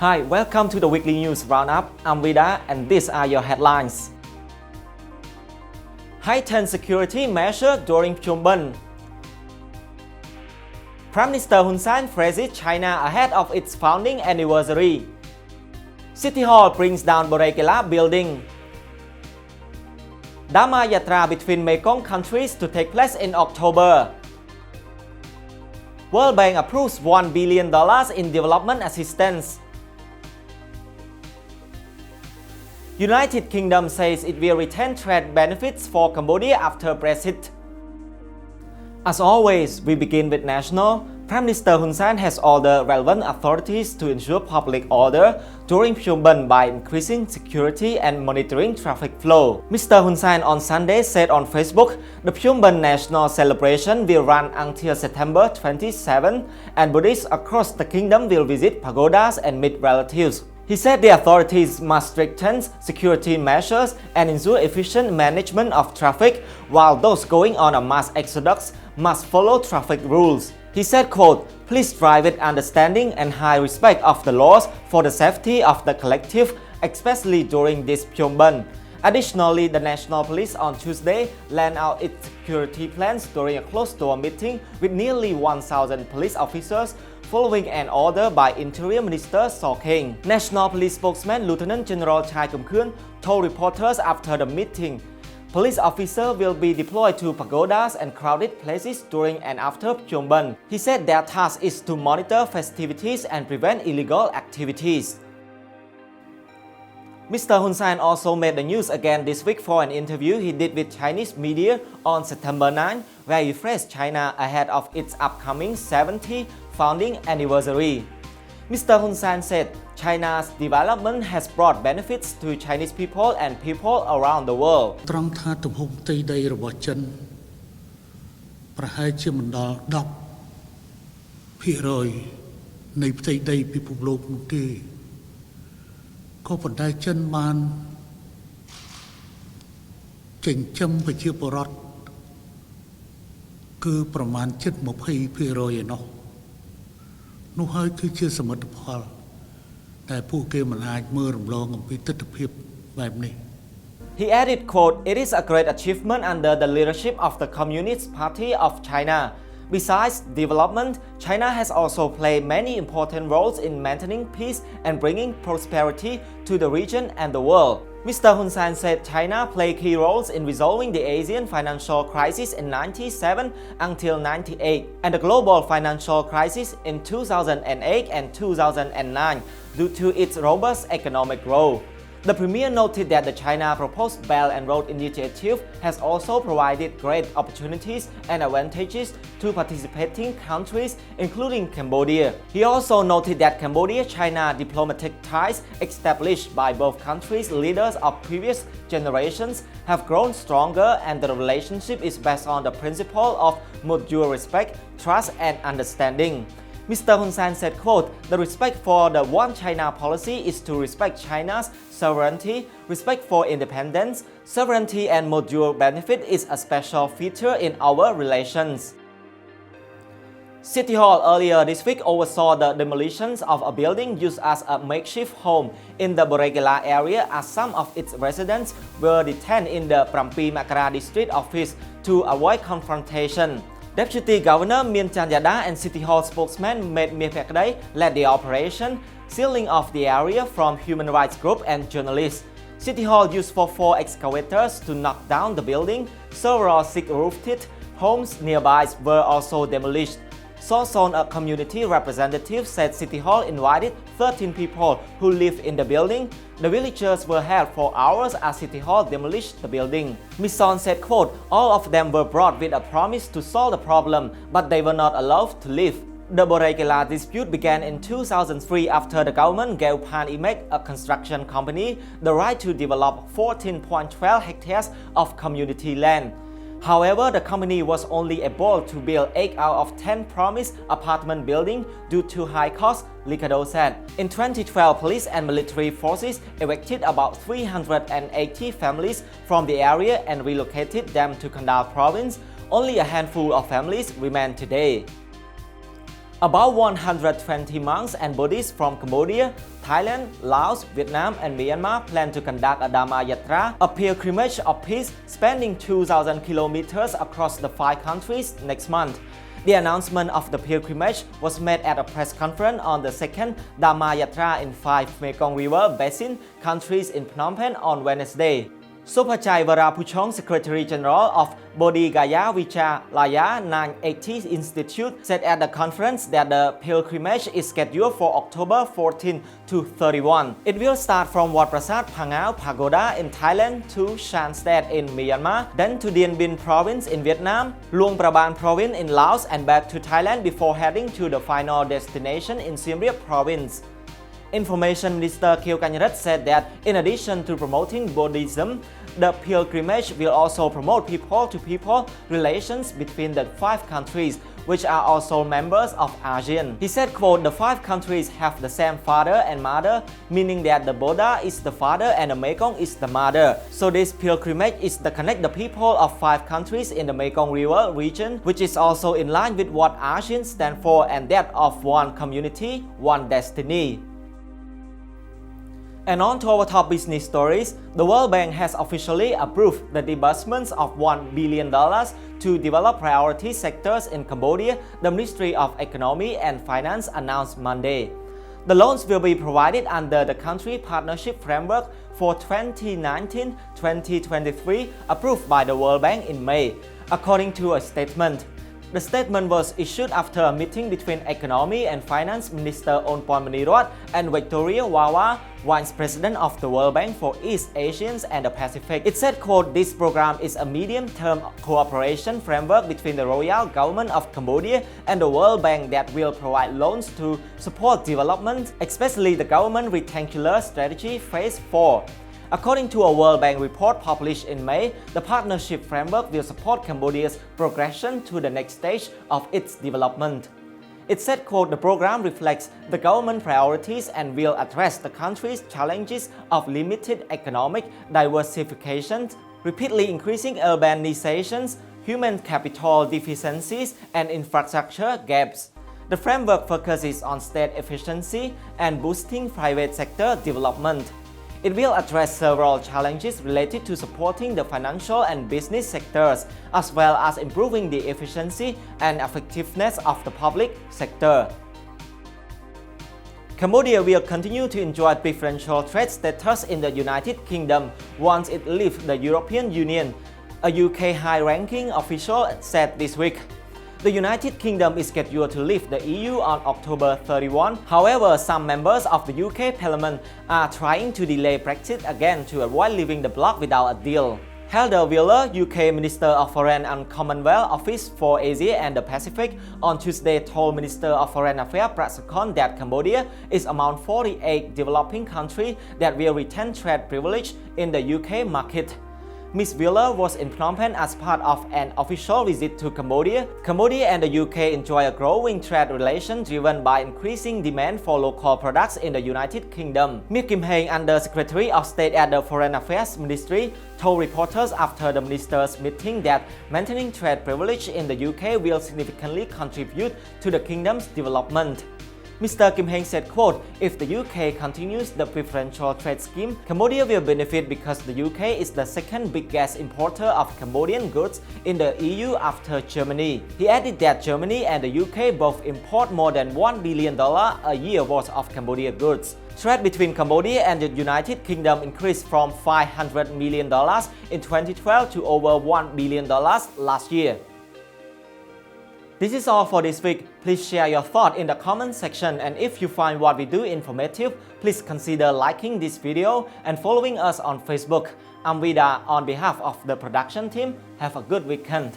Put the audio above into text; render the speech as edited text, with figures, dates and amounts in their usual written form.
Hi, welcome to the weekly news roundup. I'm Vida and these are your headlines. Heightened security measure during Chumban. Prime Minister Hun Sen praises China ahead of its founding anniversary. City Hall brings down Boregela building. Dharma Yatra between Mekong countries to take place in October. World Bank approves $1 billion in development assistance. United Kingdom says it will retain trade benefits for Cambodia after Brexit. As always, we begin with national. Prime Minister Hun Sen has ordered relevant authorities to ensure public order during Chumban by increasing security and monitoring traffic flow. Mr. Hun Sen on Sunday said on Facebook, the Chumban National Celebration will run until September 27 and Buddhists across the kingdom will visit pagodas and meet relatives. He said the authorities must strengthen security measures and ensure efficient management of traffic, while those going on a mass exodus must follow traffic rules. He said, quote, "Please drive with understanding and high respect of the laws for the safety of the collective, especially during this Chumban." Additionally, the National Police on Tuesday laid out its security plans during a closed-door meeting with nearly 1,000 police officers following an order by Interior Minister So King. National Police spokesman Lieutenant General Chai Kum Khun told reporters after the meeting, police officers will be deployed to pagodas and crowded places during and after Chumban. He said their task is to monitor festivities and prevent illegal activities. Mr. Hun Sen also made the news again this week for an interview he did with Chinese media on September 9, where he praised China ahead of its upcoming 70th founding anniversary. Mr. Hun Sen said China's development has brought benefits to Chinese people and people around the world. ត្រង់ថាទំហំផ្ទៃដីរបស់ចិនប្រហែលជាមិនដល់10% នៃផ្ទៃដីពិភពលោកនោះទេក៏ប៉ុន្តែចិនបានចិញ្ចឹមប្រជាពលរដ្ឋគឺប្រមាណជិត 20% ឯណោះនោះហើយគឺជាសមិទ្ធផលតែពួកគេមិនអាចមើលរំលងអំពីទស្សនវិជ្ជាបែបនេះ He added, quote, "It is a great achievement under the leadership of the Communist Party of China. Besides development, China has also played many important roles in maintaining peace and bringing prosperity to the region and the world." Mr. Hun Sen said China played key roles in resolving the Asian financial crisis in 1997 until 1998 and the global financial crisis in 2008 and 2009 due to its robust economic growth. The Premier noted that the China proposed Belt and Road Initiative has also provided great opportunities and advantages to participating countries, including Cambodia. He also noted that Cambodia-China diplomatic ties established by both countries' leaders of previous generations have grown stronger and the relationship is based on the principle of mutual respect, trust and understanding. Mr. Hun Sen said, quote, "The respect for the One China policy is to respect China's sovereignty, respect for independence, sovereignty and mutual benefit is a special feature in our relations." City Hall earlier this week oversaw the demolitions of a building used as a makeshift home in the Boregela area as some of its residents were detained in the Prampi Makara district office to avoid confrontation. Deputy Governor Mien Chanyada and City Hall spokesman Med Miepekdai led the operation, sealing off the area from human rights group and journalists. City Hall used 4 excavators to knock down the building. Several six-roofed homes nearby were also demolished. Soson, a community representative, said City Hall invited 13 people who live in the building. The villagers were held for hours as City Hall demolished the building. Ms. Son said, quote, "All of them were brought with a promise to solve the problem, but they were not allowed to leave." The Boregela dispute began in 2003 after the government gave Pan Imek, a construction company, the right to develop 14.12 hectares of community land. However, the company was only able to build 8 out of 10 promised apartment buildings due to high costs, Likado said. In 2012, police and military forces evicted about 380 families from the area and relocated them to Kandal province. Only a handful of families remain today. About 120 monks and Buddhists from Cambodia, Thailand, Laos, Vietnam, and Myanmar plan to conduct a Dharma Yatra, a pilgrimage of peace spanning 2,000 kilometers across the 5 countries next month. The announcement of the pilgrimage was made at a press conference on the second Dharma Yatra in 5 Mekong River Basin countries in Phnom Penh on Wednesday. Sopachai Varapuchong, Secretary General of Bodhi Gaya Vichalaya 980 Institute, said at the conference that the pilgrimage is scheduled for October 14 to 31. It will start from Wat Prasat Phangao Pagoda in Thailand to Shanstad in Myanmar, then to Dien Bien Province in Vietnam, Luang Prabang Province in Laos, and back to Thailand before heading to the final destination in Siem Reap Province. Information Minister Khieu Kanyarat said that in addition to promoting Buddhism, the pilgrimage will also promote people-to-people relations between the 5 countries, which are also members of ASEAN. He said, quote, "The 5 countries have the same father and mother, meaning that the Buddha is the father and the Mekong is the mother. So this pilgrimage is to connect the people of 5 countries in the Mekong River region, which is also in line with what ASEAN stands for and that of one community, one destiny." And on to our top business stories, the World Bank has officially approved the disbursements of $1 billion to develop priority sectors in Cambodia, the Ministry of Economy and Finance announced Monday. The loans will be provided under the Country Partnership Framework for 2019-2023 approved by the World Bank in May, according to a statement. The statement was issued after a meeting between Economy and Finance Minister Onpon Monirat and Victoria Wawa, Vice President of the World Bank for East Asia and the Pacific. It said, quote, "This program is a medium-term cooperation framework between the Royal Government of Cambodia and the World Bank that will provide loans to support development, especially the government rectangular strategy phase 4. According to a World Bank report published in May, the partnership framework will support Cambodia's progression to the next stage of its development. It said, quote, "The program reflects the government priorities and will address the country's challenges of limited economic diversification, rapidly increasing urbanizations, human capital deficiencies, and infrastructure gaps. The framework focuses on state efficiency and boosting private sector development. It will address several challenges related to supporting the financial and business sectors, as well as improving the efficiency and effectiveness of the public sector." Cambodia will continue to enjoy preferential trade status in the United Kingdom once it leaves the European Union, a UK high-ranking official said this week. The United Kingdom is scheduled to leave the EU on October 31. However, some members of the UK Parliament are trying to delay Brexit again to avoid leaving the bloc without a deal. Helder Wheeler, UK Minister of Foreign and Commonwealth Office for Asia and the Pacific, on Tuesday told Minister of Foreign Affairs Prasakhon that Cambodia is among 48 developing countries that will retain trade privilege in the UK market. Ms. Wheeler was in Phnom Penh as part of an official visit to Cambodia. Cambodia and the UK enjoy a growing trade relation driven by increasing demand for local products in the United Kingdom. Ms. Kim Heng, Under Secretary of State at the Foreign Affairs Ministry, told reporters after the ministers' meeting that maintaining trade privilege in the UK will significantly contribute to the kingdom's development. Mr. Kim Heng said, quote, "If the UK continues the preferential trade scheme, Cambodia will benefit because the UK is the second biggest importer of Cambodian goods in the EU after Germany." He added that Germany and the UK both import more than $1 billion a year worth of Cambodian goods. Trade between Cambodia and the United Kingdom increased from $500 million in 2012 to over $1 billion last year. This is all for this week. Please share your thoughts in the comment section, and if you find what we do informative, please consider liking this video and following us on Facebook. I'm Vida on behalf of the production team. Have a good weekend.